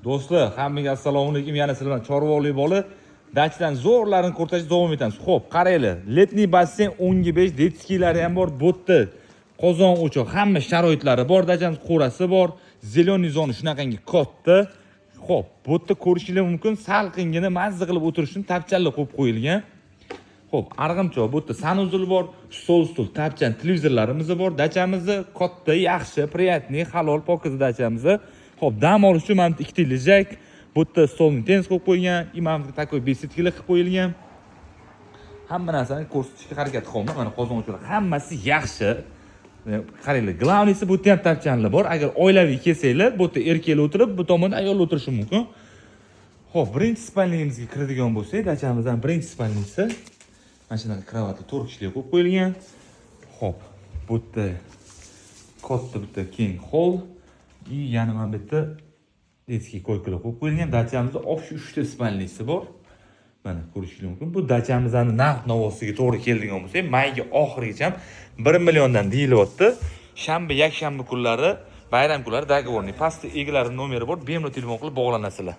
Do'stlar, hammaga assalomu alaykum. Yana sizlar bilan chorvoqlik bo'lib, dachidan zo'rlarini ko'rsatishga davom etamiz. Xo'p, qaranglar. Letniy basseyn 10/5, detskilari ham bor, bo'tda qozon o'choq, hamma sharoitlari bor. Dachamiz qo'rasi bor. Zeleniy zona shunaqangi katta. Xo'p, bo'tda ko'rishingiz mumkin, salqingina mazza qilib o'tirish uchun tapchanlar qo'yib qo'yilgan. Xo'p, arg'imchoq bo'tda sanuzul bor, stol, tapchan, televizorlarimiz bor. Dachamizni katta, yaxshi, приятный, halol, pokiza dachamiz. Xo'p, dam olish uchun mana ikkita lejak, bu yerda stolni tennis qo'yib qo'ygan, imamga takoy besetkilar qilib qo'yilgan. Hamma narsani ko'rsatishga harakat qilaman. Mana qozonchilar hammasi yaxshi. Qaranglar, glavniysi bu yerda ham tapchanlar bor. Agar oilaviy kelsanglar, bu yerda erkaklar o'tirib, bu tomonda ayol o'tirishi mumkin. Xo'p, birinchi spalniyimizga kiradigan bo'lsak, dachamizdan birinchi spalniysi mana shunaqa kravatli 4 kishilik qo'yib qo'yilgan. Xo'p, bu yerda katta bitta keng hol. Yana mana bu yerda detskiy koykalar qo'yib qo'yilgan. Dachamizda общий 3 ta spalniysi bor. Mana ko'rishingiz mumkin. Bu dachamizning narx navosiga to'g'ri keladigan bo'lsa, mayga oxirigacha 1 milliondan deyilyapti. Shanba, yakshanba kunlari, bayram kunlari dogovorni pastda egalarining nomeri bor. Bemalol telefon qilib bog'lanasizlar.